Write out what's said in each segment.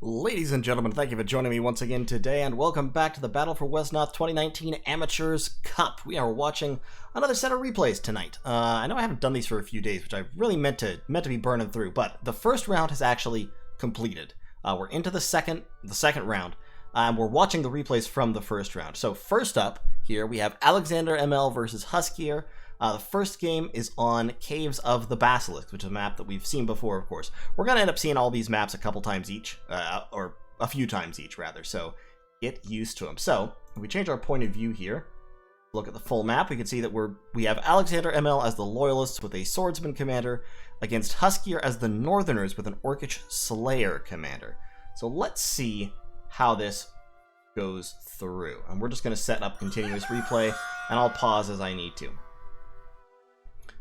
Ladies and gentlemen, thank you for joining me once again today, and welcome back to the Battle for Wesnoth 2019 Amateurs Cup. We are watching another set of replays tonight. I know I haven't done these for a few days, which I really meant to be burning through, but the first round has actually completed. We're into the second round, and we're watching the replays from the first round. So first up here, we have AlexanderML versus Huskyeer. The first game is on Caves of the Basilisk, which is a map that we've seen before, of course. We're going to end up seeing all these maps a couple times each, or a few times each, rather, so get used to them. So, if we change our point of view here, look at the full map, we can see that we have AlexanderML as the Loyalists with a Swordsman commander, against Huskyeer as the Northerners with an Orcish Slayer commander. So let's see how this goes through. And we're just going to set up continuous replay, and I'll pause as I need to.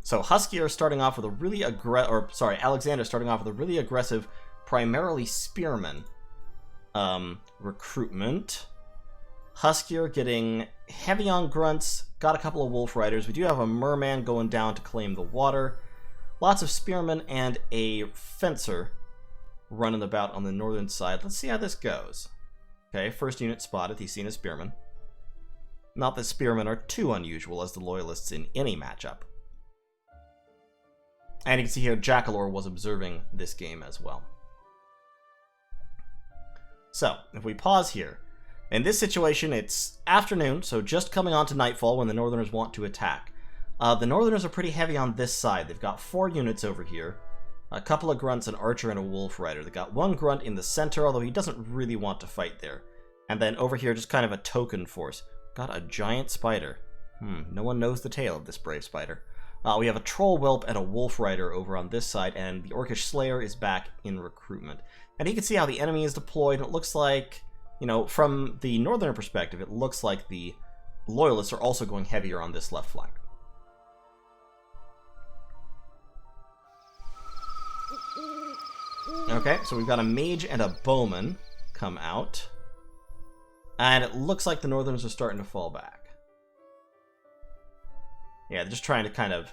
So Huskyeer starting off with a really Alexander starting off with a really aggressive, primarily spearman recruitment. Huskyeer getting heavy on grunts, got a couple of wolf riders. We do have a merman going down to claim the water. Lots of spearmen and a fencer running about on the northern side. Let's see how this goes. Okay, first unit spotted. He's seen a spearman. Not that spearmen are too unusual as the Loyalists in any matchup. And you can see here, Jakalor was observing this game as well. So, if we pause here, in this situation, it's afternoon, so just coming on to nightfall when the Northerners want to attack. The Northerners are pretty heavy on this side. They've got 4 units over here, a couple of grunts, an archer, and a wolf rider. They've got 1 grunt in the center, although he doesn't really want to fight there. And then over here, just kind of a token force. Got a giant spider. No one knows the tale of this brave spider. We have a troll whelp and a wolf rider over on this side, and the Orcish Slayer is back in recruitment. And you can see how the enemy is deployed, and it looks like, you know, from the northern perspective, it looks like the Loyalists are also going heavier on this left flank. Okay, so we've got a mage and a bowman come out, and it looks like the Northerners are starting to fall back. Yeah, they're just trying to kind of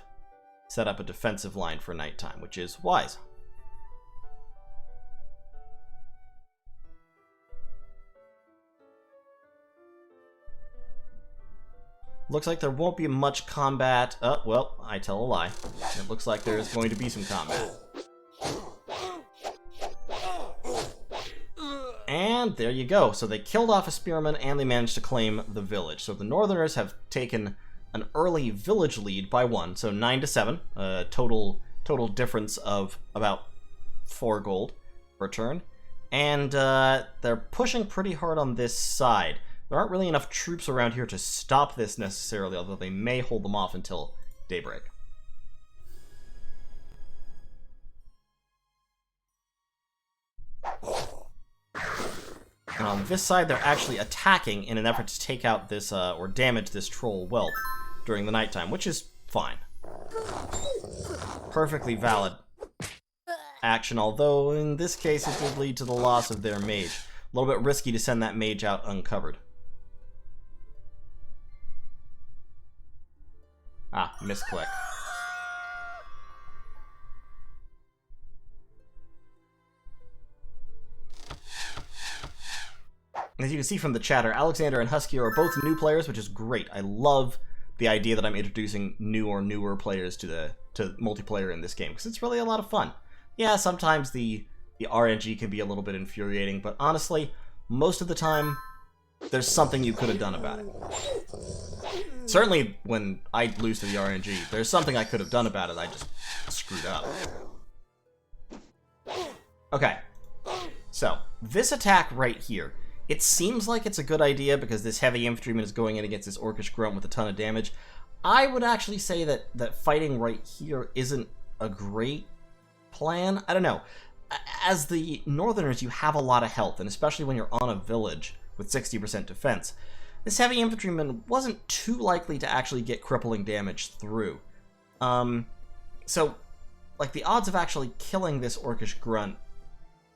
set up a defensive line for nighttime, which is wise. Looks like there won't be much combat. Oh, well, I tell a lie. It looks like there is going to be some combat. And there you go. So they killed off a spearman and they managed to claim the village. So the Northerners have taken an early village lead by 1, so 9-7, total difference of about 4 gold per turn, and they're pushing pretty hard on this side. There aren't really enough troops around here to stop this necessarily, although they may hold them off until daybreak. And on this side, they're actually attacking in an effort to take out this, or damage this troll whelp during the nighttime, which is fine. Perfectly valid action, although in this case it did lead to the loss of their mage. A little bit risky to send that mage out uncovered. Ah, misclick. As you can see from the chatter, Alexander and Huskyeer are both new players, which is great. I love the idea that I'm introducing new or newer players to multiplayer in this game, because it's really a lot of fun. Yeah, sometimes the RNG can be a little bit infuriating, but honestly, most of the time, there's something you could have done about it. Certainly, when I lose to the RNG, there's something I could have done about it, I just screwed up. Okay, so, this attack right here, it seems like it's a good idea because this heavy infantryman is going in against this Orcish grunt with a ton of damage. I would actually say that fighting right here isn't a great plan. I don't know. As the Northerners, you have a lot of health, and especially when you're on a village with 60% defense, this heavy infantryman wasn't too likely to actually get crippling damage through. So, like, the odds of actually killing this Orcish grunt,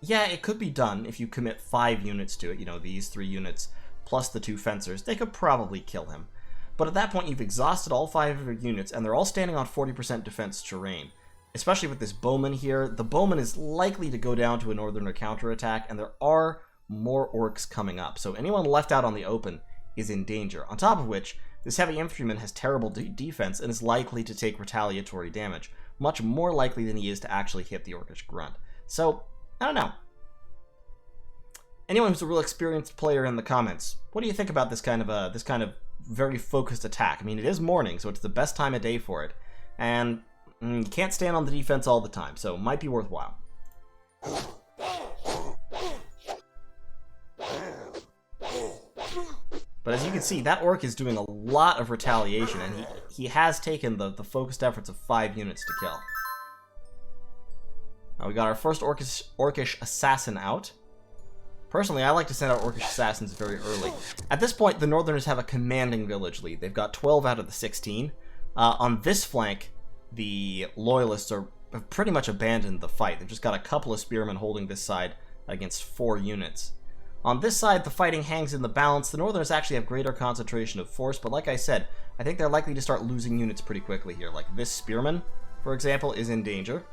yeah, it could be done if you commit 5 units to it, you know, these 3 units plus the 2 fencers. They could probably kill him. But at that point, you've exhausted all 5 of your units, and they're all standing on 40% defense terrain. especially with this bowman here. The bowman is likely to go down to a northerner counterattack, and there are more orcs coming up. So anyone left out on the open is in danger. On top of which, this heavy infantryman has terrible defense and is likely to take retaliatory damage, much more likely than he is to actually hit the orcish grunt. So, I don't know. Anyone who's a real experienced player in the comments, what do you think about this kind of very focused attack? I mean, it is morning, so it's the best time of day for it, and you can't stand on the defense all the time, so it might be worthwhile. But as you can see, that orc is doing a lot of retaliation, and he has taken the focused efforts of 5 units to kill. Now we got our first orcish assassin out. Personally, I like to send out orcish assassins very early. At this point, the Northerners have a commanding village lead. They've got 12 out of the 16. On this flank, the Loyalists have pretty much abandoned the fight. They've just got a couple of spearmen holding this side against 4 units. On this side, the fighting hangs in the balance. The Northerners actually have greater concentration of force, but like I said, I think they're likely to start losing units pretty quickly here. Like this spearman, for example, is in danger.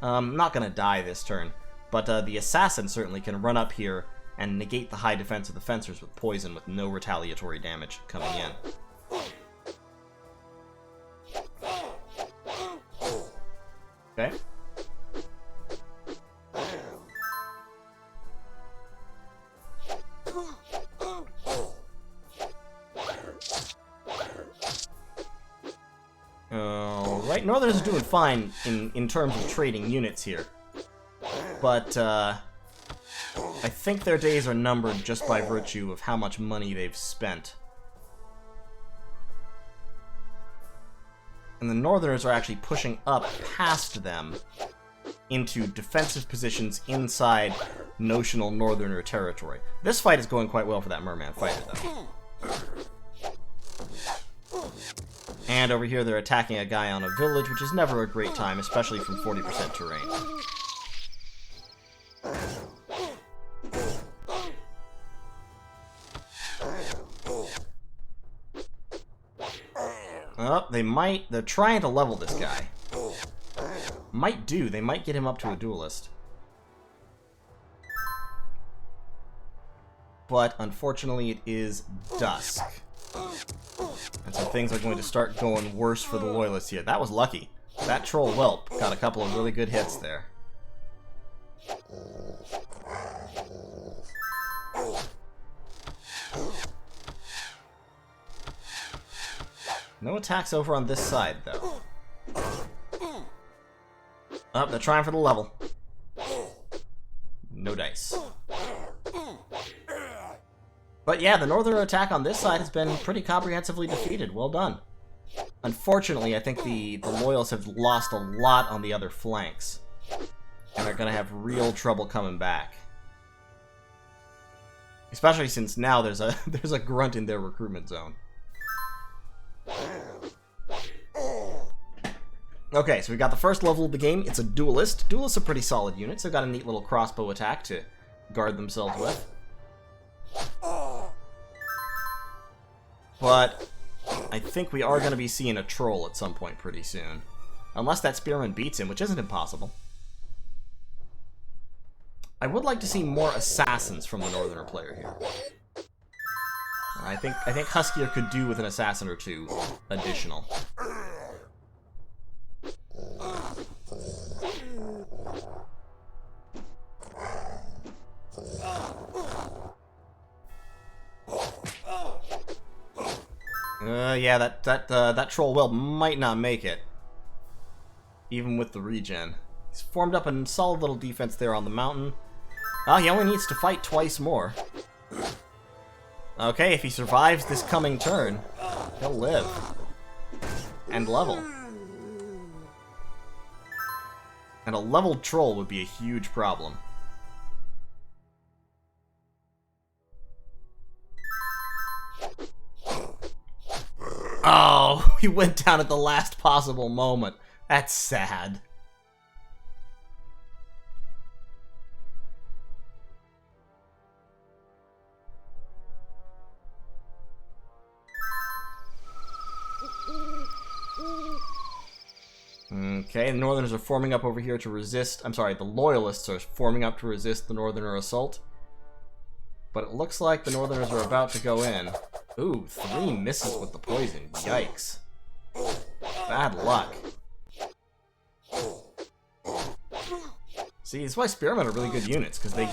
Not going to die this turn. But the assassin certainly can run up here and negate the high defense of the fencers with poison with no retaliatory damage coming in. Okay. Alright, Northerners are doing fine in terms of trading units here. But, I think their days are numbered just by virtue of how much money they've spent. And the Northerners are actually pushing up past them into defensive positions inside notional Northerner territory. This fight is going quite well for that Merman fighter, though. And over here they're attacking a guy on a village, which is never a great time, especially from 40% terrain. Oh, they're trying to level this guy. They might get him up to a duelist. But, unfortunately, it is dusk. And so things are going to start going worse for the Loyalists here. That was lucky. That troll whelp got a couple of really good hits there. No attacks over on this side, though. Oh, they're trying for the level. No dice. But yeah, the Northern attack on this side has been pretty comprehensively defeated. Well done. Unfortunately, I think the Loyalists have lost a lot on the other flanks. And they're going to have real trouble coming back. Especially since now there's a grunt in their recruitment zone. Okay, so we got the first level of the game. It's a duelist. Duelists are pretty solid units. They've got a neat little crossbow attack to guard themselves with. But I think we are going to be seeing a troll at some point pretty soon. Unless that spearman beats him, which isn't impossible. I would like to see more assassins from the Northerner player here. I think Huskyeer could do with an assassin or two additional. Yeah, that troll whelp might not make it, even with the regen. He's formed up a solid little defense there on the mountain. Oh, he only needs to fight twice more. Okay, if he survives this coming turn, he'll live. And level. And a leveled troll would be a huge problem. Oh, he went down at the last possible moment. That's sad. Okay, the Northerners are forming up over here to resist... I'm sorry, the Loyalists are forming up to resist the Northerner assault. But it looks like the Northerners are about to go in. Ooh, 3 misses with the poison. Yikes. Bad luck. See, that's why Spearmen are really good units, because they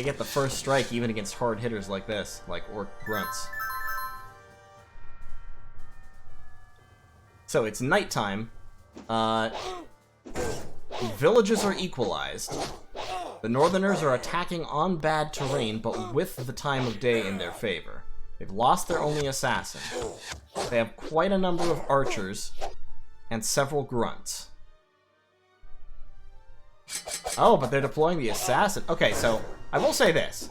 get the first strike even against hard hitters like this, like Orc Grunts. So it's nighttime. Villages are equalized. The Northerners are attacking on bad terrain, but with the time of day in their favor. They've lost their only assassin. They have quite a number of archers and several grunts. Oh, but they're deploying the assassin. Okay, so I will say this.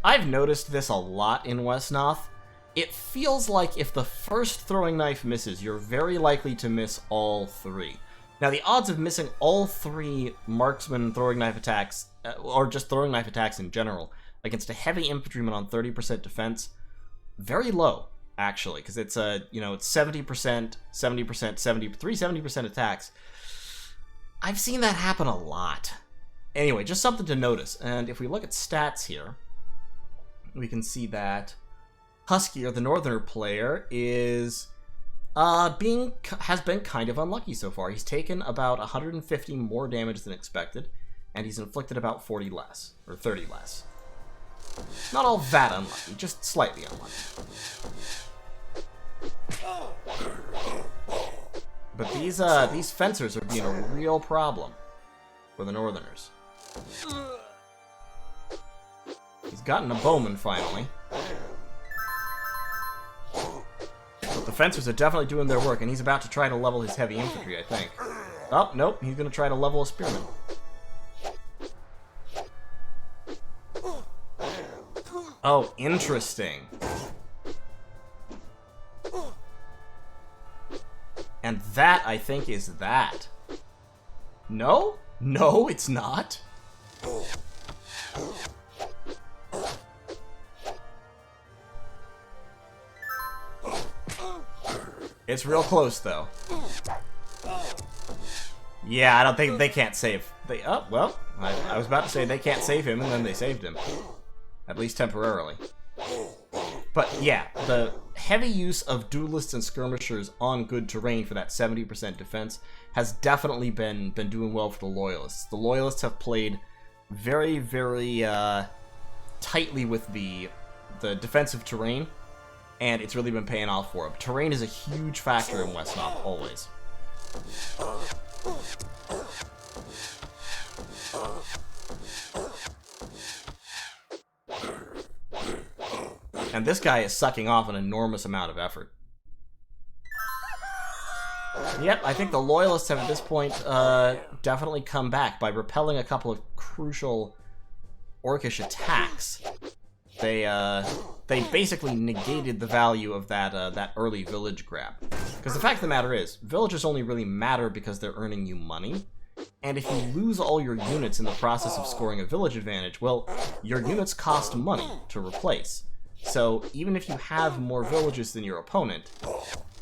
I've noticed this a lot in Wesnoth. It feels like if the first throwing knife misses, you're very likely to miss all 3. Now, the odds of missing all 3 marksman throwing knife attacks, or just throwing knife attacks in general, against a heavy infantryman on 30% defense, very low, actually, because it's it's 70%, 70%, 70% attacks. I've seen that happen a lot. Anyway, just something to notice. And if we look at stats here, we can see that Huskyeer, the Northerner player, is has been kind of unlucky so far. He's taken about 150 more damage than expected, and he's inflicted about 40 less, or 30 less. Not all that unlucky, just slightly unlucky. But these fencers are being a real problem for the Northerners. He's gotten a bowman finally. But the fencers are definitely doing their work, and he's about to try to level his heavy infantry, I think. Oh, nope, he's going to try to level a spearman. Oh, interesting. And that, I think, is that. No? No, it's not. It's real close, though. Yeah, I don't think they can't save. Oh, well, I was about to say they can't save him, and then they saved him. At least temporarily. But yeah, the heavy use of duelists and skirmishers on good terrain for that 70% defense has definitely been doing well for the Loyalists. The Loyalists have played very, very tightly with the defensive terrain, and it's really been paying off for them. Terrain is a huge factor in Wesnoth, always. And this guy is sucking off an enormous amount of effort. Yep, I think the Loyalists have at this point definitely come back by repelling a couple of crucial Orcish attacks. They basically negated the value of that early village grab. Because the fact of the matter is, villages only really matter because they're earning you money. And if you lose all your units in the process of scoring a village advantage, well, your units cost money to replace. So even if you have more villages than your opponent,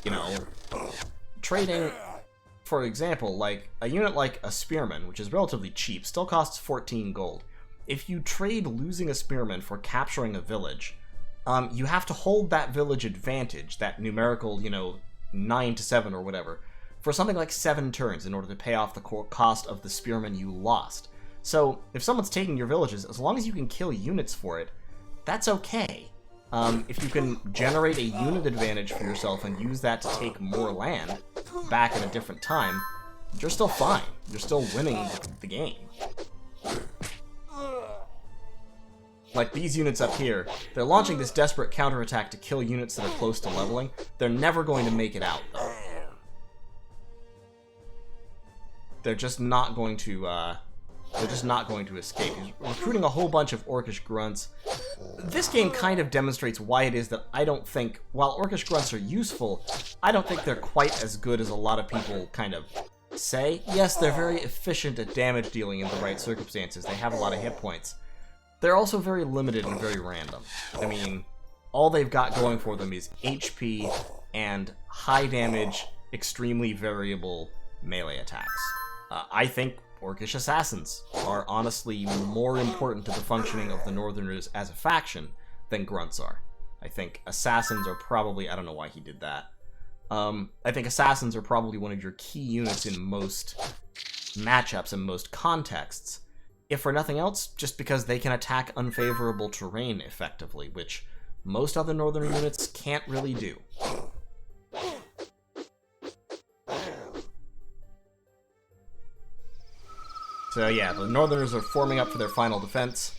you know, trading, for example, like a unit like a spearman, which is relatively cheap, still costs 14 gold. If you trade losing a spearman for capturing a village, you have to hold that village advantage, that numerical, 9 to 7 or whatever, for something like 7 turns in order to pay off the cost of the spearman you lost. So if someone's taking your villages, as long as you can kill units for it, that's okay. If you can generate a unit advantage for yourself and use that to take more land back at a different time, you're still fine. You're still winning the game. Like these units up here, they're launching this desperate counterattack to kill units that are close to leveling. They're never going to make it out, though. They're just not going to, escape. He's recruiting a whole bunch of Orcish grunts. This game kind of demonstrates why it is that I don't think, while Orcish grunts are useful, I don't think they're quite as good as a lot of people kind of say. Yes, they're very efficient at damage dealing in the right circumstances. They have a lot of hit points. They're also very limited and very random. I mean, all they've got going for them is HP and high damage extremely variable melee attacks. I think Orcish Assassins are honestly more important to the functioning of the Northerners as a faction than Grunts are. I think Assassins are probably... I don't know why he did that. I think Assassins are probably one of your key units in most matchups and most contexts, if for nothing else, just because they can attack unfavorable terrain effectively, which most other Northern units can't really do. So yeah, the Northerners are forming up for their final defense,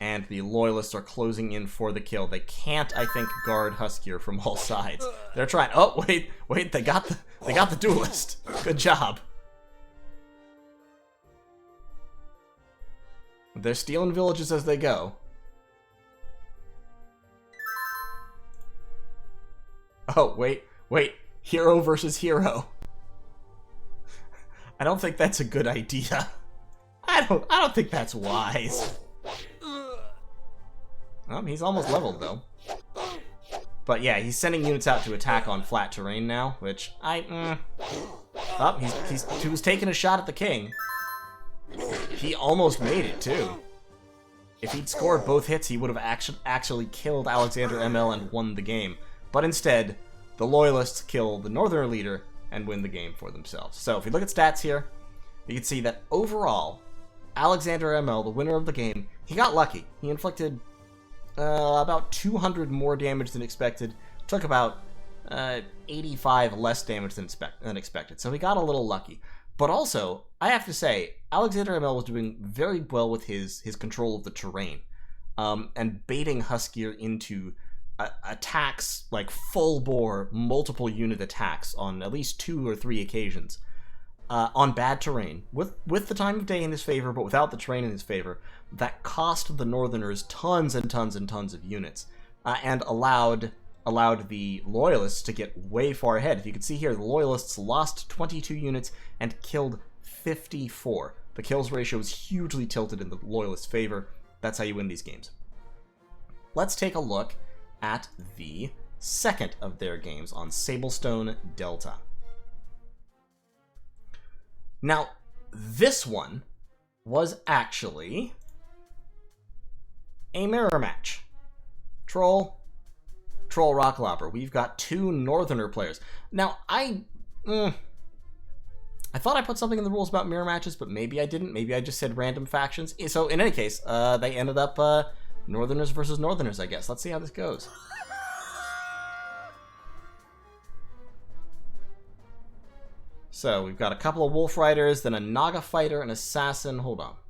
and the Loyalists are closing in for the kill. They can't, I think, guard Huskyeer from all sides. They're trying... Oh, wait, they got the duelist. Good job. They're stealing villages as they go. Oh, wait. Hero versus hero. I don't think that's a good idea. I don't think that's wise. He's almost leveled, though. But yeah, he's sending units out to attack on flat terrain now, which he was taking a shot at the king. He almost made it, too. If he'd scored both hits, he would have actually killed AlexanderML and won the game. But instead, the Loyalists kill the Northerner leader and win the game for themselves. So if you look at stats here, you can see that overall, AlexanderML, the winner of the game, he got lucky. He inflicted about 200 more damage than expected, took about 85 less damage than expected. So he got a little lucky. But also, I have to say, AlexanderML was doing very well with his control of the terrain, and baiting Huskyeer into attacks, like full-bore, multiple-unit attacks on at least 2 or 3 occasions, on bad terrain, with the time of day in his favor, but without the terrain in his favor, that cost the Northerners tons and tons and tons of units, and allowed the Loyalists to get way far ahead. If you can see here, the Loyalists lost 22 units and killed 54. The kills ratio is hugely tilted in the Loyalists' favor. That's how you win these games. Let's take a look at the second of their games on Sablestone Delta. Now, this one was actually a mirror match. Troll Rocklopper. We've got 2 Northerner players. Now, I thought I put something in the rules about mirror matches, but maybe I didn't. Maybe I just said random factions. So, in any case, they ended up Northerners versus Northerners, I guess. Let's see how this goes. So, we've got a couple of Wolf Riders, then a Naga Fighter, an Assassin. Hold up.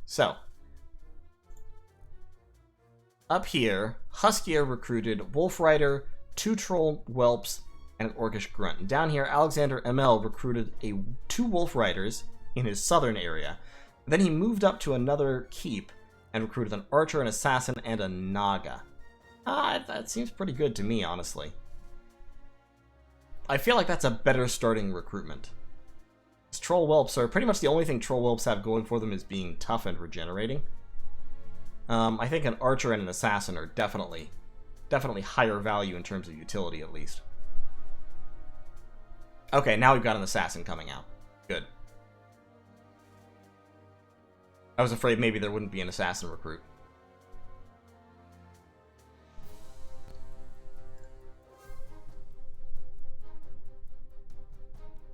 So, up here, Huskyeer recruited Wolf Rider, 2 Troll Whelps, and an Orcish Grunt. And down here, AlexanderML recruited 2 Wolf Riders in his southern area. Then he moved up to another keep and recruited an Archer, an Assassin, and a Naga. That seems pretty good to me, honestly. I feel like that's a better starting recruitment. These Troll Whelps are pretty much the only thing Troll Whelps have going for them is being tough and regenerating. I think an Archer and an Assassin are definitely higher value in terms of utility, at least. Okay, now we've got an Assassin coming out. Good. I was afraid maybe there wouldn't be an Assassin recruit.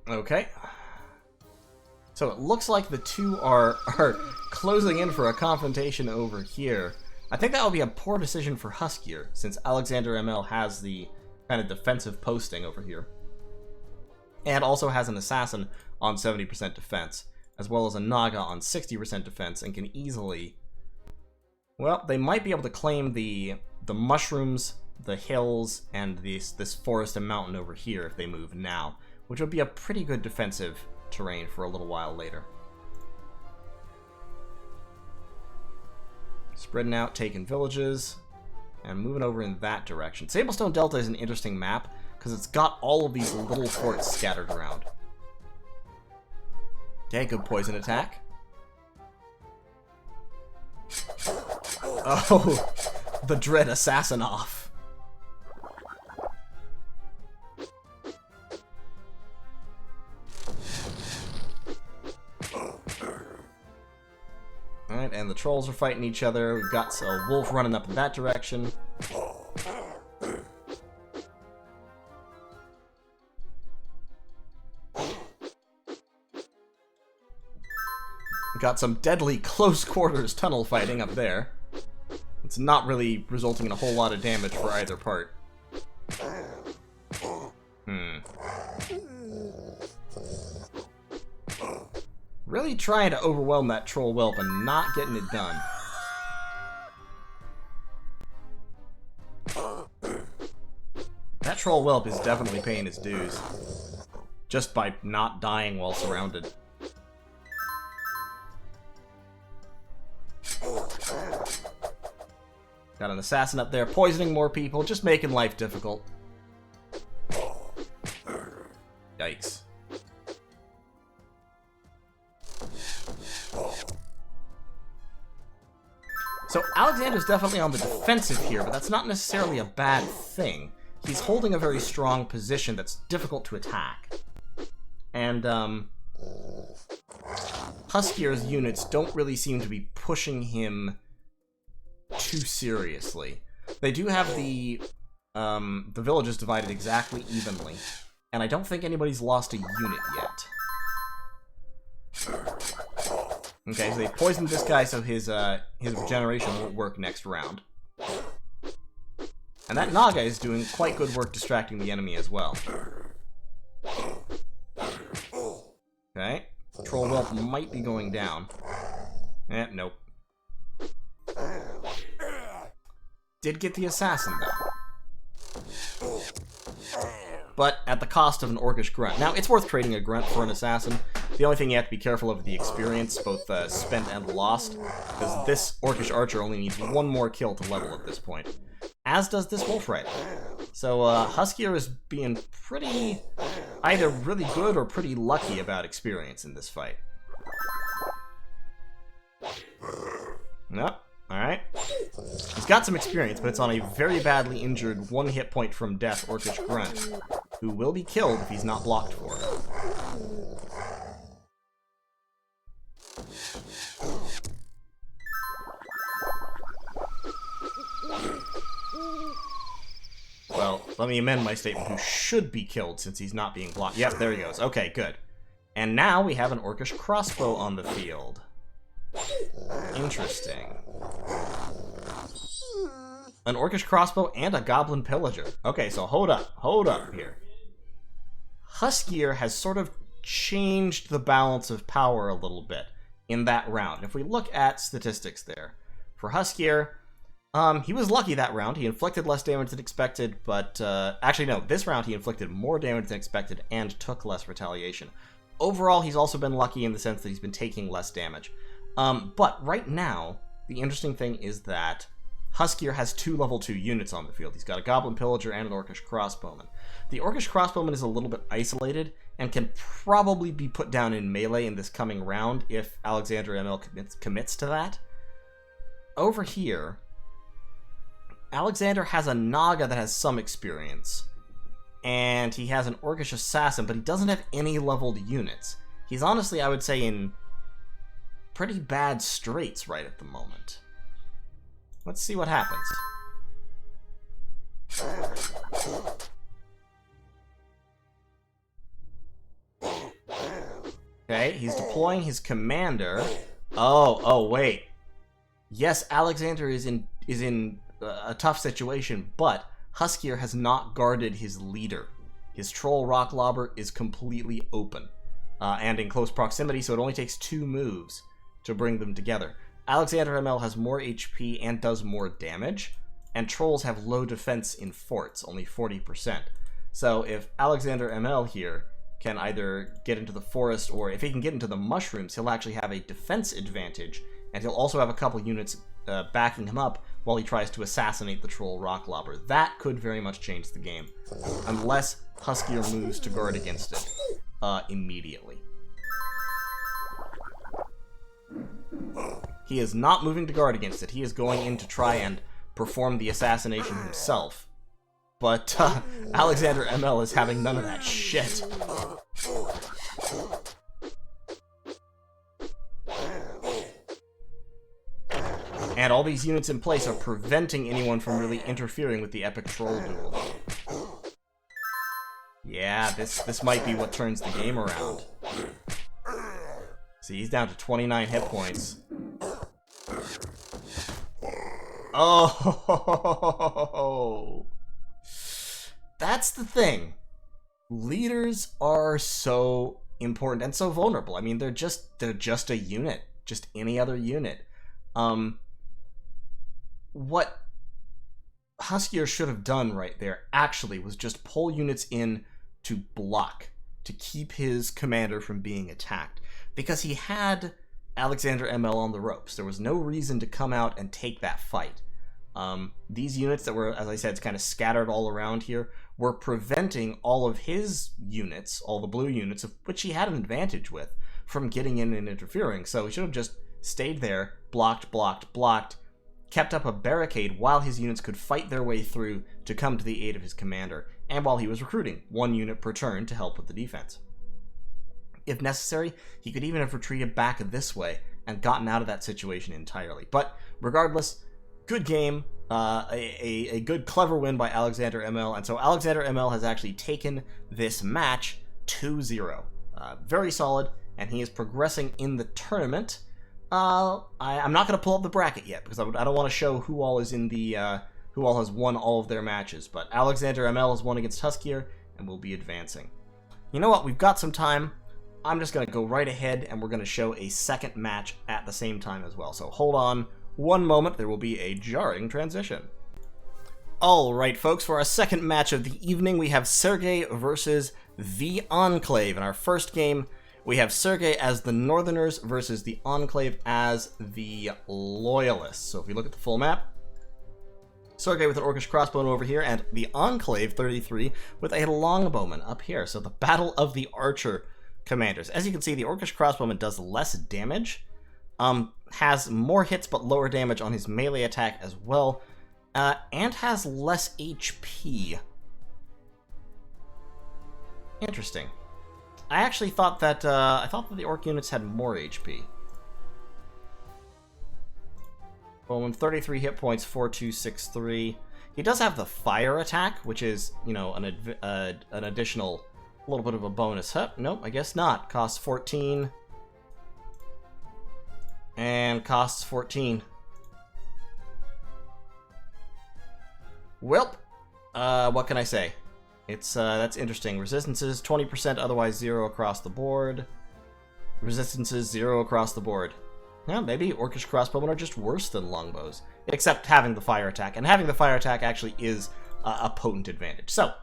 Okay. So it looks like the 2 are closing in for a confrontation over here. I think that would be a poor decision for Huskyeer, since AlexanderML has the kind of defensive posting over here. And also has an Assassin on 70% defense, as well as a Naga on 60% defense, and can easily... Well, they might be able to claim the mushrooms, the hills, and this forest and mountain over here if they move now, which would be a pretty good defensive terrain for a little while later. Spreading out, taking villages, and moving over in that direction. Sablestone Delta is an interesting map, because it's got all of these little forts scattered around. Okay, good poison attack. Oh, the dread Assassin off. point, and the trolls are fighting each other. We've got a wolf running up in that direction. Got some deadly close quarters tunnel fighting up there. It's not really resulting in a whole lot of damage for either part. Really trying to overwhelm that troll whelp and not getting it done. That troll whelp is definitely paying his dues. Just by not dying while surrounded. Got an assassin up there, poisoning more people, just making life difficult. Yikes. So Alexander's definitely on the defensive here, but that's not necessarily a bad thing. He's holding a very strong position that's difficult to attack. And, Huskyeer's units don't really seem to be pushing him too seriously. They do have the villages divided exactly evenly, and I don't think anybody's lost a unit yet. Okay, so they poisoned this guy so his regeneration won't work next round. And that Naga is doing quite good work distracting the enemy as well. Okay, Troll Whelp might be going down. Nope. Did get the assassin, though. But at the cost of an Orcish Grunt. Now, it's worth trading a Grunt for an assassin. The only thing you have to be careful of is the experience, both spent and lost, because this Orcish Archer only needs one more kill to level at this point. As does this Wolf Rider. So, Huskyeer is being pretty, either really good or pretty lucky about experience in this fight. Nope. Alright. He's got some experience, but it's on a very badly injured, one hit point from death Orcish Grunt, who will be killed if he's not blocked for it. Well, let me amend my statement. Who should be killed since he's not being blocked. Yep, there he goes. Okay, good. And now we have an Orcish crossbow on the field. Interesting. An Orcish crossbow and a Goblin Pillager. Okay, so hold up here. Huskyeer has sort of changed the balance of power a little bit in that round. If we look at statistics there, for Huskyeer, he was lucky that round. He inflicted less damage than expected, but actually no, this round he inflicted more damage than expected and took less retaliation. Overall, he's also been lucky in the sense that he's been taking less damage. But right now, the interesting thing is that Huskyeer has two level 2 units on the field. He's got a Goblin Pillager and an Orcish Crossbowman. The Orcish Crossbowman is a little bit isolated and can probably be put down in melee in this coming round if AlexanderML commits to that. Over here, Alexander has a Naga that has some experience, and he has an Orcish Assassin, but he doesn't have any leveled units. He's honestly, I would say, in pretty bad straits right at the moment. Let's see what happens. Okay, he's deploying his commander. Oh, wait. Yes, Alexander is in a tough situation, but Huskyeer has not guarded his leader. His Troll Rock Lobber is completely open and in close proximity, so it only takes 2 moves to bring them together. AlexanderML has more HP and does more damage, and trolls have low defense in forts, only 40%. So if AlexanderML here can either get into the forest, or if he can get into the mushrooms, he'll actually have a defense advantage, and he'll also have a couple units backing him up while he tries to assassinate the Troll Rock Lobber. That could very much change the game, unless Huskyeer moves to guard against it immediately. He is not moving to guard against it. He is going in to try and perform the assassination himself. But AlexanderML is having none of that shit. And all these units in place are preventing anyone from really interfering with the epic troll duel. Yeah, this might be what turns the game around. See, he's down to 29 hit points. Oh, that's the thing. Leaders are so important and so vulnerable. I mean, they're just a unit, just any other unit. What Huskyeer should have done right there actually was just pull units in to block, to keep his commander from being attacked, because he had AlexanderML on the ropes. There was no reason to come out and take that fight. These units that were, as I said, kind of scattered all around here, were preventing all of his units, all the blue units, of which he had an advantage with, from getting in and interfering. So he should have just stayed there, blocked, kept up a barricade while his units could fight their way through to come to the aid of his commander, and while he was recruiting 1 unit per turn to help with the defense. If necessary, he could even have retreated back this way and gotten out of that situation entirely. But regardless, good game, a good clever win by AlexanderML, and so AlexanderML has actually taken this match 2-0. Very solid, and he is progressing in the tournament. I'm not going to pull up the bracket yet, because I don't want to show who all is in the, who all has won all of their matches, but AlexanderML has won against Huskyeer, and will be advancing. You know what, we've got some time. I'm just going to go right ahead, and we're going to show a second match at the same time as well. So hold on one moment, there will be a jarring transition. Alright folks, for our second match of the evening, we have Sergey versus TheEnclave. In our first game, we have Sergey as the Northerners versus the Enclave as the Loyalists. So if we look at the full map, Sergey with an Orcish crossbowman over here, and the Enclave 33 with a longbowman up here. So the battle of the archer commanders. As you can see, the Orcish crossbowman does less damage, has more hits but lower damage on his melee attack as well, and has less HP. Interesting. I actually thought that the orc units had more HP. Bowman, 33 hit points, 4263. He does have the fire attack, which is, you know, an additional, a little bit of a bonus. Huh? Nope, I guess not. Costs 14. And costs 14. Welp, what can I say? It's, that's interesting. Resistances, 20%, otherwise 0 across the board. Resistances, 0 across the board. Yeah, maybe Orcish crossbowmen are just worse than longbows. Except having the fire attack. And having the fire attack actually is a potent advantage. So,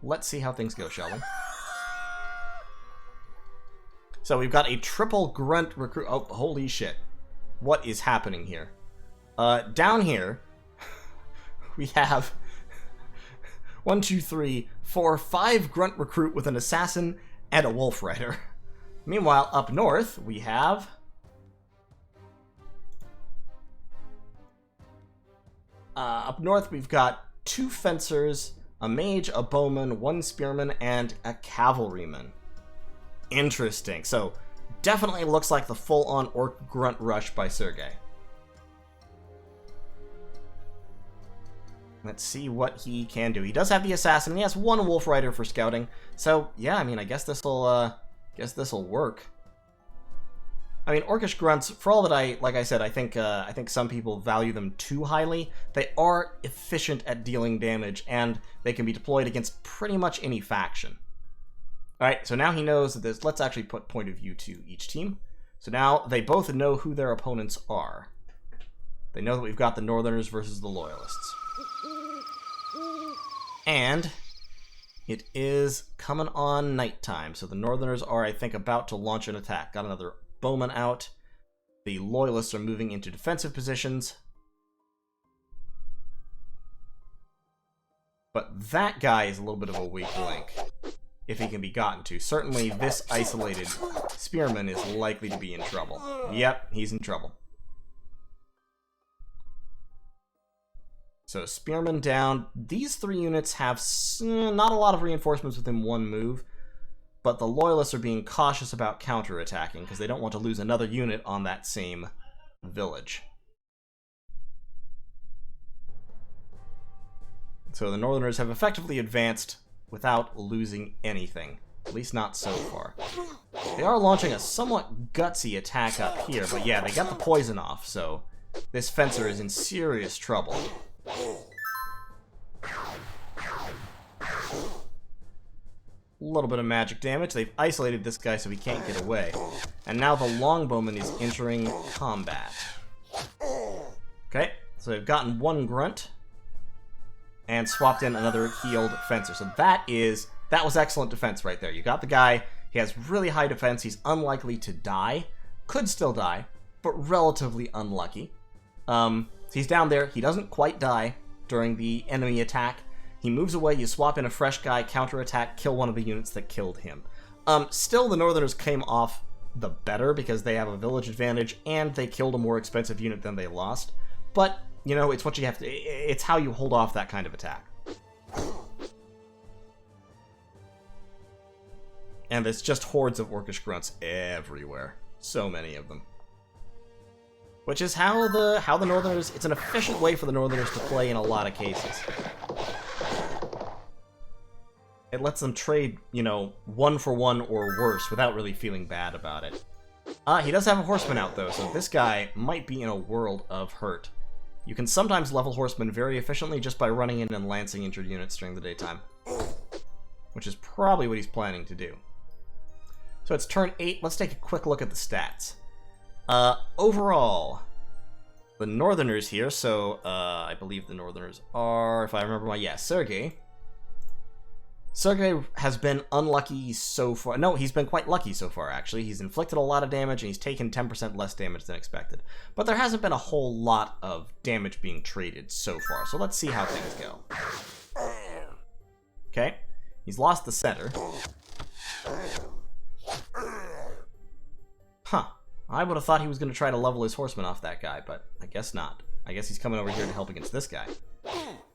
let's see how things go, shall we? So, we've got a triple grunt recruit. Oh, holy shit. What is happening here? Down here, we have 1, 2, 3, 4, 5 grunt recruit with an assassin and a wolf rider. Meanwhile, up north, we have up north we've got 2 fencers, a mage, a bowman, 1 spearman, and a cavalryman. Interesting. So, definitely looks like the full-on orc grunt rush by Sergey. Let's see what he can do. He does have the assassin. He has 1 wolf rider for scouting. So yeah, I mean, I guess this'll work. I mean, orcish grunts, for all that like I said, I think some people value them too highly. They are efficient at dealing damage, and they can be deployed against pretty much any faction. All right, so now he knows that this. Let's actually put point of view to each team. So now they both know who their opponents are. They know that we've got the Northerners versus the Loyalists. And it is coming on nighttime, so the Northerners are, I think, about to launch an attack. Got another bowman out. The Loyalists are moving into defensive positions. But that guy is a little bit of a weak link, if he can be gotten to. Certainly, this isolated spearman is likely to be in trouble. Yep, he's in trouble. So, spearman down. These 3 units have not a lot of reinforcements within 1 move, but the Loyalists are being cautious about counterattacking because they don't want to lose another unit on that same village. So the Northerners have effectively advanced without losing anything. At least not so far. They are launching a somewhat gutsy attack up here, but yeah, they got the poison off, so this fencer is in serious trouble. A little bit of magic damage. They've isolated this guy so he can't get away. And now the longbowman is entering combat. Okay, so they've gotten one grunt and swapped in another healed fencer. So that was excellent defense right there. You got the guy, he has really high defense, he's unlikely to die. Could still die, but relatively unlucky. He's down there, he doesn't quite die during the enemy attack. He moves away, you swap in a fresh guy, counterattack, kill one of the units that killed him. Still, the Northerners came off the better because they have a village advantage and they killed a more expensive unit than they lost. But, you know, it's what you have to... It's how you hold off that kind of attack. And it's just hordes of orcish grunts everywhere. So many of them. Which is how the Northerners... It's an efficient way for the Northerners to play in a lot of cases. It lets them trade, you know, 1-for-1 or worse without really feeling bad about it. He does have a horseman out, though, so this guy might be in a world of hurt. You can sometimes level horsemen very efficiently just by running in and lancing injured units during the daytime. Which is probably what he's planning to do. So it's turn 8. Let's take a quick look at the stats. Overall, the Northerners here, so I believe the Northerners are, if I remember my, yeah, Sergey. Sergey has been unlucky so far. No, he's been quite lucky so far, actually. He's inflicted a lot of damage, and he's taken 10% less damage than expected. But there hasn't been a whole lot of damage being traded so far, so let's see how things go. Okay, he's lost the center. Huh. I would have thought he was going to try to level his horseman off that guy, but I guess not. I guess he's coming over here to help against this guy.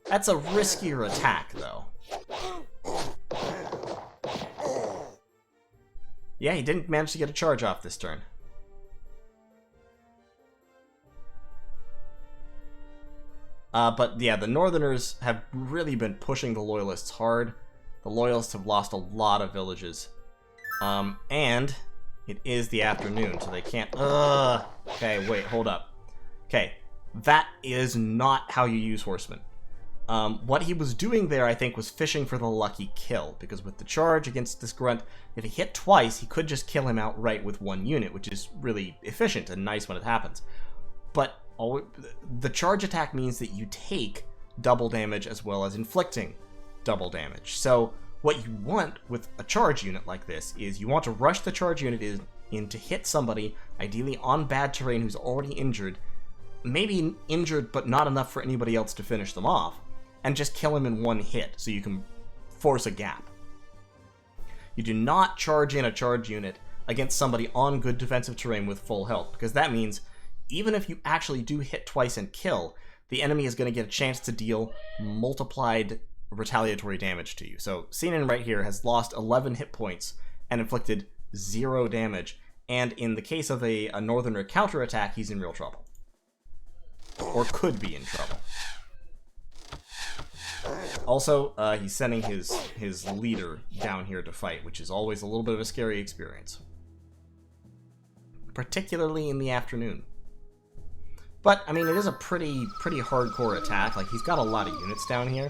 That's a riskier attack, though. Yeah, he didn't manage to get a charge off this turn. But yeah, the Northerners have really been pushing the Loyalists hard. The Loyalists have lost a lot of villages. And it is the afternoon, so they can't... Okay, wait, hold up. Okay, that is not how you use horsemen. What he was doing there, I think, was fishing for the lucky kill, because with the charge against this grunt, if he hit twice, he could just kill him outright with one unit, which is really efficient and nice when it happens. But the charge attack means that you take double damage as well as inflicting double damage. So what you want with a charge unit like this is you want to rush the charge unit in to hit somebody, ideally on bad terrain who's already injured, maybe injured but not enough for anybody else to finish them off, and just kill him in one hit so you can force a gap. You do not charge in a charge unit against somebody on good defensive terrain with full health, because that means even if you actually do hit twice and kill, the enemy is going to get a chance to deal multiplied retaliatory damage to you. So Sinan right here has lost 11 hit points and inflicted 0 damage, and in the case of a Northerner counterattack, he's in real trouble. Or could be in trouble. Also, he's sending his leader down here to fight, which is always a little bit of a scary experience. Particularly in the afternoon. But, I mean, it is a pretty hardcore attack. Like, he's got a lot of units down here.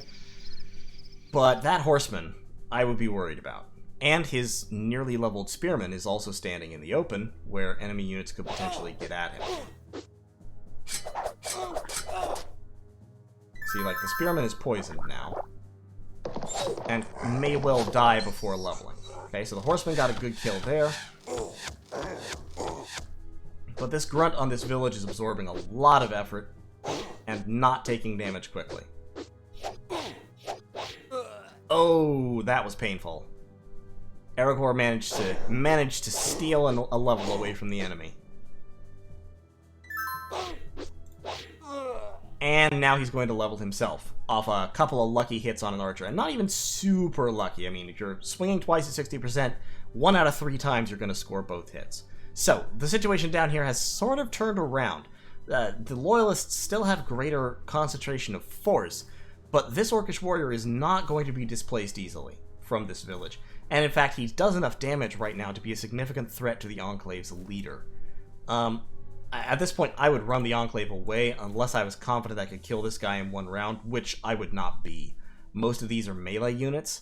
But that horseman, I would be worried about. And his nearly leveled spearman is also standing in the open, where enemy units could potentially get at him. See, like, the spearman is poisoned now. And may well die before leveling. Okay, so the horseman got a good kill there. But this grunt on this village is absorbing a lot of effort and not taking damage quickly. Oh, that was painful. Aragorn managed to steal a level away from the enemy. And now he's going to level himself off a couple of lucky hits on an archer. And not even super lucky. I mean, if you're swinging twice at 60%, 1 out of 3 times you're going to score both hits. So, the situation down here has sort of turned around. The Loyalists still have greater concentration of force, But this Orcish warrior is not going to be displaced easily from this village. And in fact, he does enough damage right now to be a significant threat to the Enclave's leader. At this point, I would run the Enclave away unless I was confident I could kill this guy in one round, which I would not be. Most of these are melee units.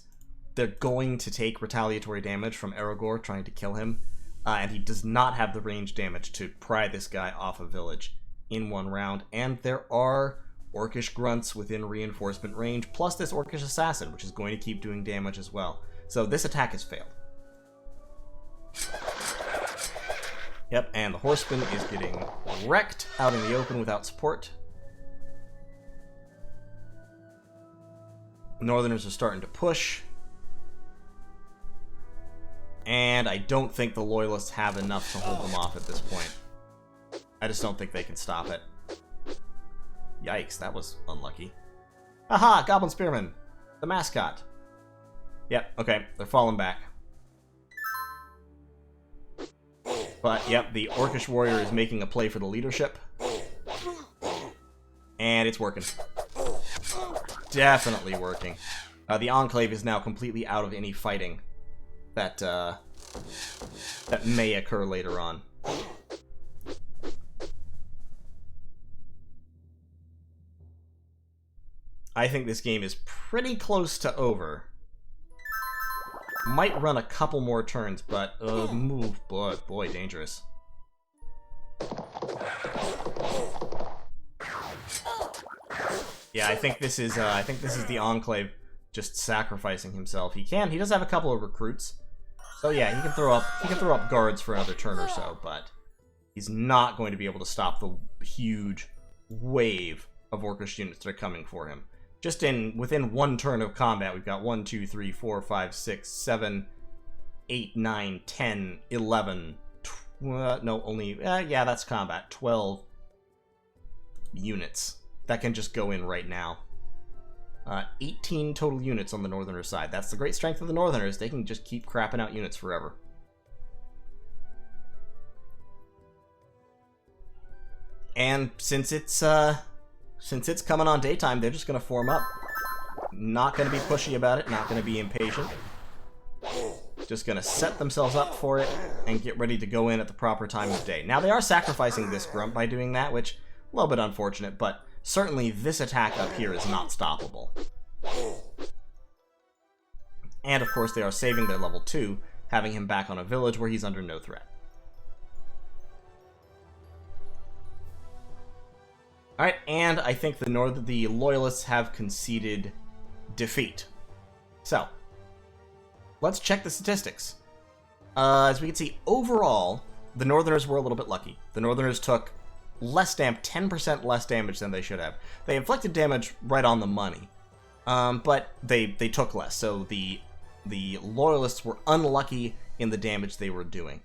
They're going to take retaliatory damage from Aragorn trying to kill him, and he does not have the range damage to pry this guy off a village in one round. And there are Orcish grunts within reinforcement range, plus this Orcish assassin, which is going to keep doing damage as well. So this attack has failed. Yep, and the horseman is getting wrecked out in the open without support. Northerners are starting to push. And I don't think the Loyalists have enough to hold them off at this point. I just don't think they can stop it. Yikes, that was unlucky. Aha, Goblin Spearman, the mascot. Yep, okay, they're falling back. But, yep, the Orcish warrior is making a play for the leadership. And it's working. Definitely working. The Enclave is now completely out of any fighting that may occur later on. I think this game is pretty close to over. Might run a couple more turns, but move, boy, dangerous. Yeah, I think this is the Enclave just sacrificing himself. He does have a couple of recruits, so yeah, he can throw up guards for another turn or so, but he's not going to be able to stop the huge wave of Orcish units that are coming for him. Just within one turn of combat, we've got 1, 2, 3, 4, 5, 6, 7, 8, 9, 10, 11, no, only, yeah, that's combat, 12 units that can just go in right now. 18 total units on the Northerner side. That's the great strength of the Northerners. They can just keep crapping out units forever. And since it's coming on daytime, they're just going to form up. Not going to be pushy about it, not going to be impatient. Just going to set themselves up for it and get ready to go in at the proper time of day. Now, they are sacrificing this grunt by doing that, which, a little bit unfortunate, but certainly this attack up here is not stoppable. And, of course, they are saving their level 2, having him back on a village where he's under no threat. Alright, and I think the Loyalists have conceded defeat. So, let's check the statistics. As we can see, overall, the Northerners were a little bit lucky. The Northerners took less 10% less damage than they should have. They inflicted damage right on the money, but they took less, so the Loyalists were unlucky in the damage they were doing.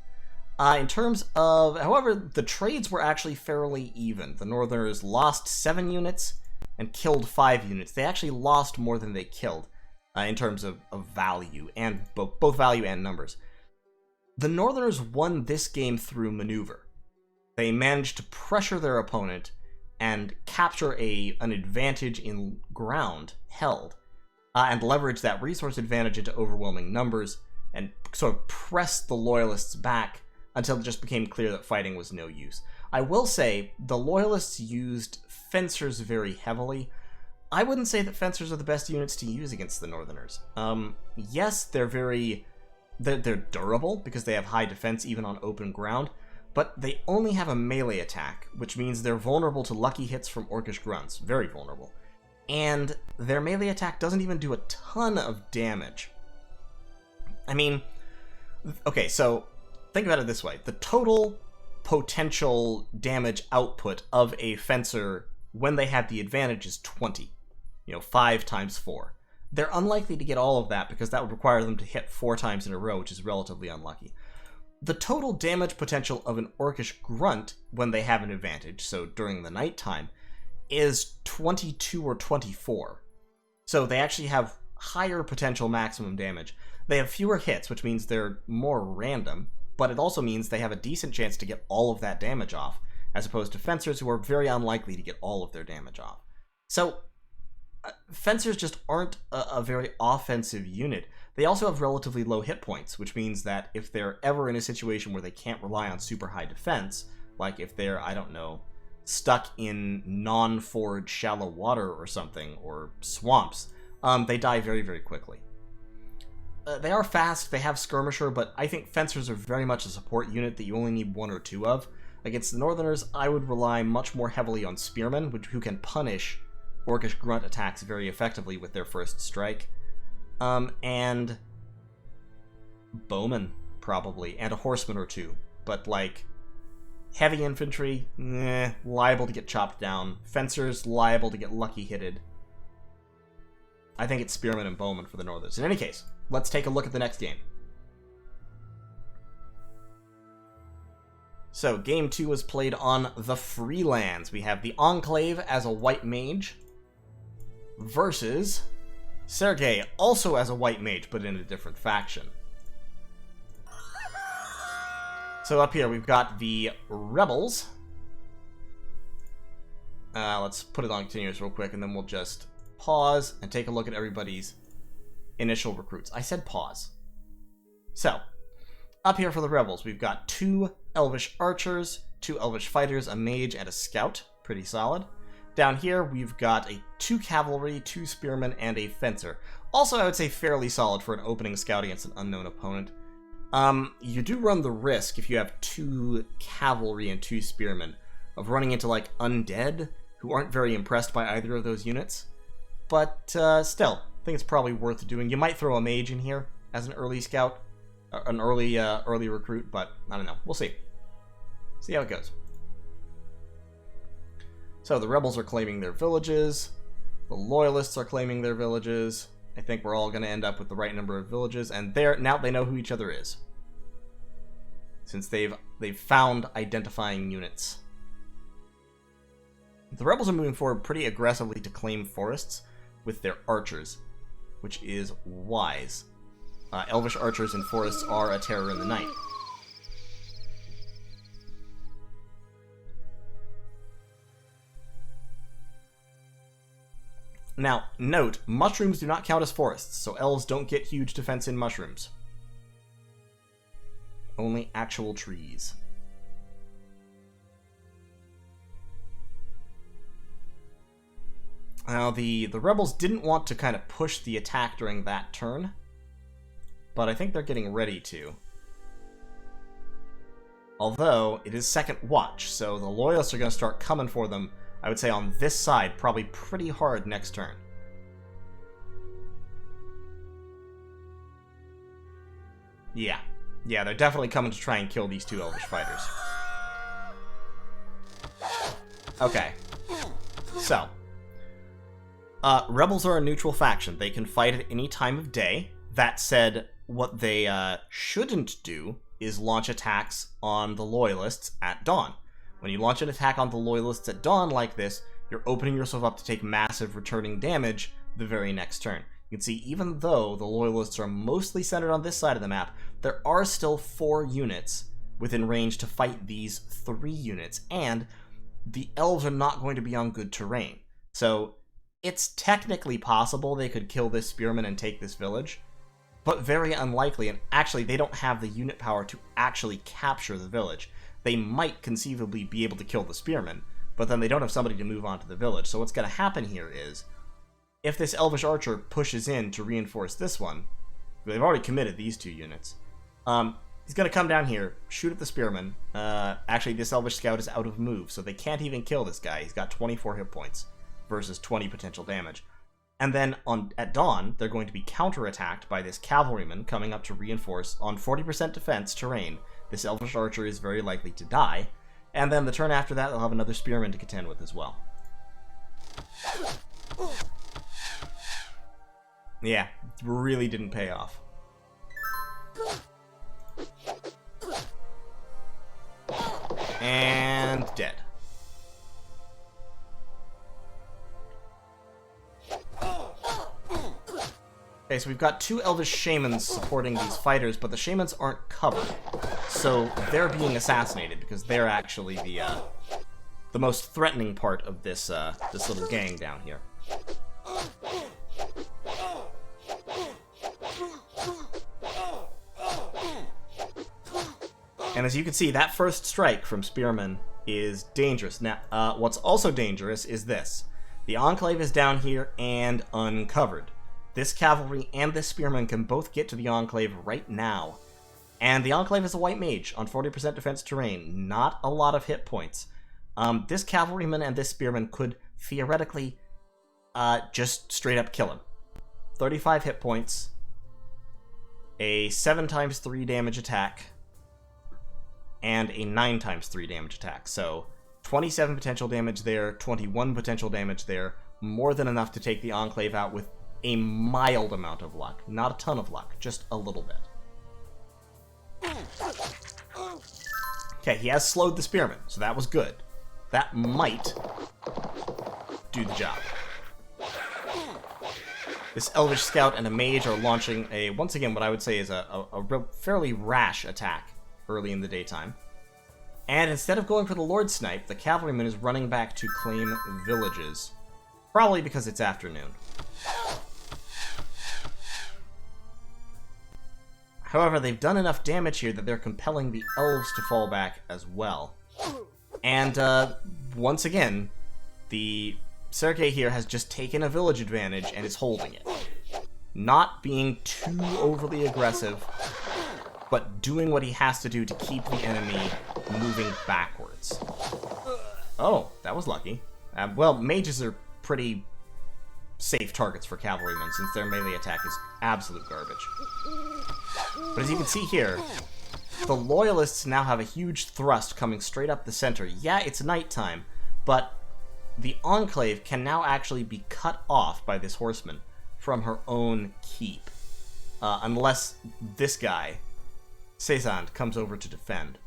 In terms of, however, the trades were actually fairly even. The Northerners lost 7 units and killed 5 units. They actually lost more than they killed in terms of value, and both value and numbers. The Northerners won this game through maneuver. They managed to pressure their opponent and capture an advantage in ground held, and leverage that resource advantage into overwhelming numbers, and sort of press the Loyalists back until it just became clear that fighting was no use. I will say, the Loyalists used Fencers very heavily. I wouldn't say that Fencers are the best units to use against the Northerners. Yes, they're durable, because they have high defense even on open ground, but they only have a melee attack, which means they're vulnerable to lucky hits from Orcish grunts. Very vulnerable. And their melee attack doesn't even do a ton of damage. I mean, okay, so think about it this way. The total potential damage output of a Fencer when they have the advantage is 20. 5 times 4. They're unlikely to get all of that because that would require them to hit 4 times in a row, which is relatively unlucky. The total damage potential of an Orcish grunt when they have an advantage, so during the nighttime, is 22 or 24. So they actually have higher potential maximum damage. They have fewer hits, which means they're more random, but it also means they have a decent chance to get all of that damage off, as opposed to Fencers who are very unlikely to get all of their damage off. So, Fencers just aren't a very offensive unit. They also have relatively low hit points, which means that if they're ever in a situation where they can't rely on super high defense, like if they're, I don't know, stuck in non-forage shallow water or something, or swamps, they die very, very quickly. They are fast, they have Skirmisher, but I think Fencers are very much a support unit that you only need 1 or 2 of. Against the Northerners, I would rely much more heavily on Spearmen, who can punish Orcish Grunt attacks very effectively with their first strike. And Bowmen, probably, and a Horseman or 2. But, like, heavy infantry, liable to get chopped down. Fencers, liable to get lucky hitted. I think it's Spearmen and Bowmen for the Northerners. In any case, let's take a look at the next game. So, Game 2 was played on the Freelands. We have the Enclave as a white mage versus Sergey, also as a white mage, but in a different faction. So up here we've got the Rebels. Let's put it on continuous real quick, and then we'll just pause and take a look at everybody's initial recruits. I said pause. So, up here for the Rebels, we've got 2 Elvish Archers, 2 Elvish Fighters, a Mage, and a Scout. Pretty solid. Down here, we've got 2 Cavalry, 2 Spearmen, and a Fencer. Also, I would say fairly solid for an opening scout against an unknown opponent. You do run the risk, if you have 2 Cavalry and 2 Spearmen, of running into, like, Undead, who aren't very impressed by either of those units. But, still, I think it's probably worth doing. You might throw a Mage in here as an early scout, an early recruit, but I don't know. We'll see. See how it goes. So the Rebels are claiming their villages. The Loyalists are claiming their villages. I think we're all going to end up with the right number of villages, and now they know who each other is, since they've found identifying units. The Rebels are moving forward pretty aggressively to claim forests with their archers, which is wise. Elvish archers in forests are a terror in the night. Now, note, mushrooms do not count as forests, so elves don't get huge defense in mushrooms. Only actual trees. Now, the rebels didn't want to kind of push the attack during that turn, but I think they're getting ready to. Although, it is second watch, so the loyalists are going to start coming for them, I would say on this side, probably pretty hard next turn. Yeah, they're definitely coming to try and kill these 2 Elvish fighters. Okay, so Rebels are a neutral faction. They can fight at any time of day. That said, what they shouldn't do is launch attacks on the Loyalists at dawn. When you launch an attack on the Loyalists at dawn like this, you're opening yourself up to take massive returning damage the very next turn. You can see, even though the Loyalists are mostly centered on this side of the map, there are still 4 units within range to fight these 3 units, and the elves are not going to be on good terrain. So it's technically possible they could kill this spearman and take this village, but very unlikely, and actually they don't have the unit power to actually capture the village. They might conceivably be able to kill the spearman, but then they don't have somebody to move on to the village. So what's going to happen here is, if this Elvish Archer pushes in to reinforce this one, they've already committed these 2 units, he's going to come down here, shoot at the spearman. Actually, this Elvish Scout is out of move, so they can't even kill this guy. He's got 24 hit points versus 20 potential damage. And then at dawn, they're going to be counterattacked by this Cavalryman coming up to reinforce on 40% defense terrain. This Elvish Archer is very likely to die, and then the turn after that, they'll have another Spearman to contend with as well. Yeah, really didn't pay off. And dead. Okay, so we've got 2 Elvish Shamans supporting these fighters, but the Shamans aren't covered. So they're being assassinated because they're actually the most threatening part of this this little gang down here. And as you can see, that first strike from Spearmen is dangerous. Now, what's also dangerous is this. The Enclave is down here and uncovered. This cavalry and this Spearman can both get to the Enclave right now. And the Enclave is a white mage on 40% defense terrain. Not a lot of hit points. This cavalryman and this Spearman could theoretically just straight up kill him. 35 hit points. A 7 times 3 damage attack. And a 9 times 3 damage attack. So 27 potential damage there, 21 potential damage there. More than enough to take the Enclave out with a mild amount of luck. Not a ton of luck, just a little bit. Okay, he has slowed the Spearman, so that was good. That might do the job. This Elvish Scout and a Mage are launching a, once again, what I would say is a fairly rash attack early in the daytime. And instead of going for the Lord Snipe, the Cavalryman is running back to claim villages. Probably because it's afternoon. However, they've done enough damage here that they're compelling the Elves to fall back as well. And, once again, the Sergey here has just taken a village advantage and is holding it. Not being too overly aggressive, but doing what he has to do to keep the enemy moving backwards. Oh, that was lucky. Well, mages are pretty safe targets for cavalrymen, since their melee attack is absolute garbage. But as you can see here, the Loyalists now have a huge thrust coming straight up the center. Yeah, it's nighttime, but the Enclave can now actually be cut off by this horseman from her own keep. Unless this guy, Cezanne, comes over to defend.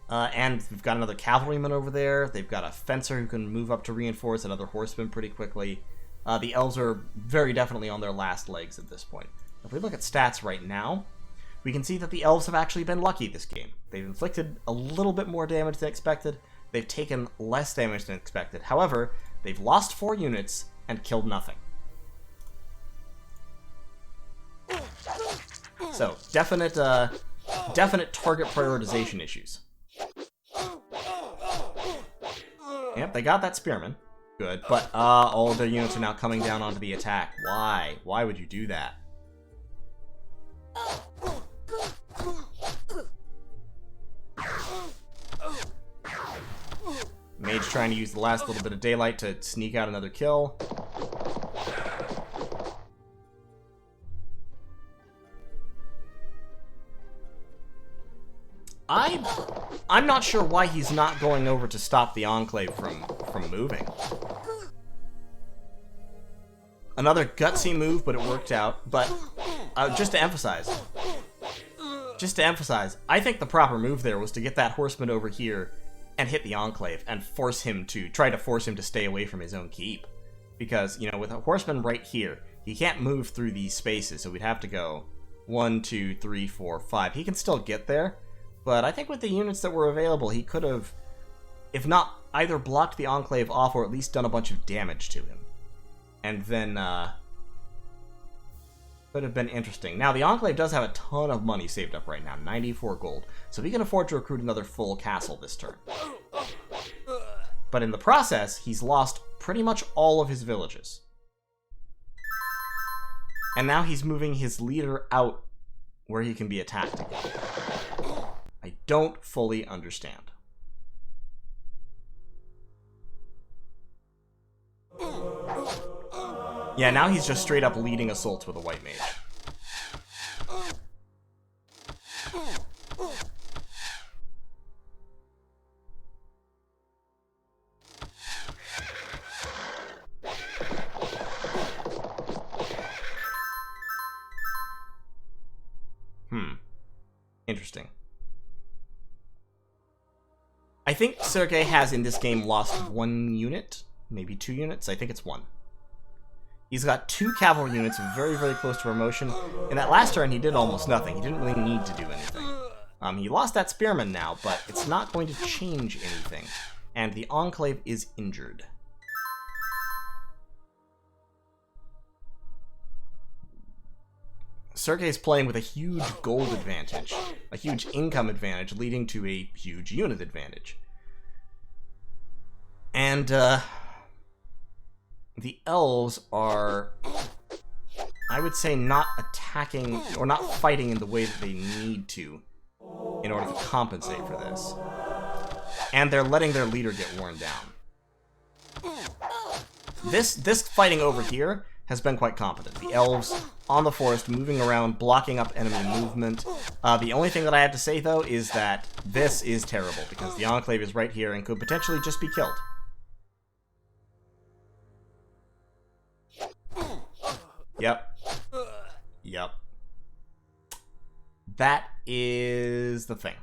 And we've got another cavalryman over there. They've got a fencer who can move up to reinforce another horseman pretty quickly. The elves are very definitely on their last legs at this point. If we look at stats right now, we can see that the elves have actually been lucky this game. They've inflicted a little bit more damage than expected. They've taken less damage than expected. However, they've lost 4 units and killed nothing. So, definite target prioritization issues. Yep, they got that Spearman. Good, but all their units are now coming down onto the attack. Why? Why would you do that? Mage trying to use the last little bit of daylight to sneak out another kill. I'm not sure why he's not going over to stop the Enclave from moving. Another gutsy move, but it worked out. But just to emphasize, I think the proper move there was to get that horseman over here and hit the Enclave and try to force him to stay away from his own keep. Because, you know, with a horseman right here, he can't move through these spaces, so we'd have to go 1, 2, 3, 4, 5. He can still get there, but I think with the units that were available, he could have, if not either blocked the Enclave off or at least done a bunch of damage to him. And then, could have been interesting. Now, the Enclave does have a ton of money saved up right now, 94 gold, so he can afford to recruit another full castle this turn. But in the process, he's lost pretty much all of his villages. And now he's moving his leader out where he can be attacked again. I don't fully understand. Yeah, now he's just straight up leading assaults with a white mage. Interesting. I think Sergey has in this game lost 1 unit, maybe 2 units. I think it's 1. He's got 2 cavalry units very, very close to promotion. In that last turn, he did almost nothing. He didn't really need to do anything. He lost that Spearman now, but it's not going to change anything. And the Enclave is injured. Sergey's playing with a huge gold advantage, a huge income advantage, leading to a huge unit advantage. And the elves are, I would say, not attacking or not fighting in the way that they need to in order to compensate for this. And they're letting their leader get worn down. This fighting over here has been quite competent. The elves on the forest, moving around, blocking up enemy movement. The only thing that I have to say, though, is that this is terrible, because the Enclave is right here and could potentially just be killed. Yep. Yep. That is the thing.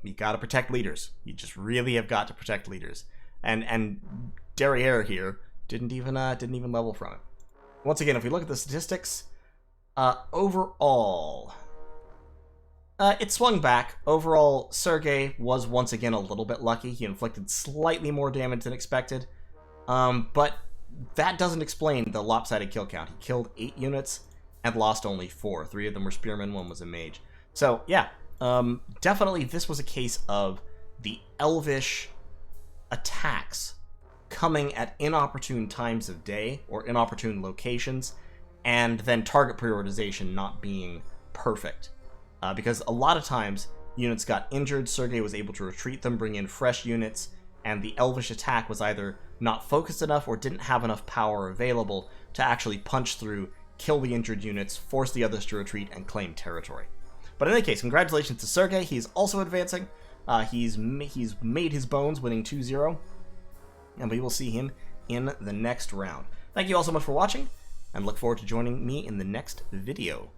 You gotta protect leaders. You just really have got to protect leaders. And Greyr here didn't even level from it. Once again, if we look at the statistics, overall, it swung back. Overall, Sergey was once again a little bit lucky. He inflicted slightly more damage than expected, but that doesn't explain the lopsided kill count. He killed 8 units and lost only 4. 3 of them were spearmen, 1 was a mage. So yeah, definitely this was a case of the elvish attacks coming at inopportune times of day or inopportune locations, and then target prioritization not being perfect. Because a lot of times units got injured, Sergey was able to retreat them, bring in fresh units, and the elvish attack was either not focused enough or didn't have enough power available to actually punch through, kill the injured units, force the others to retreat, and claim territory. But in any case, congratulations to Sergey. He's also advancing. He's made his bones, winning 2-0. And we will see him in the next round. Thank you all so much for watching, and look forward to joining me in the next video.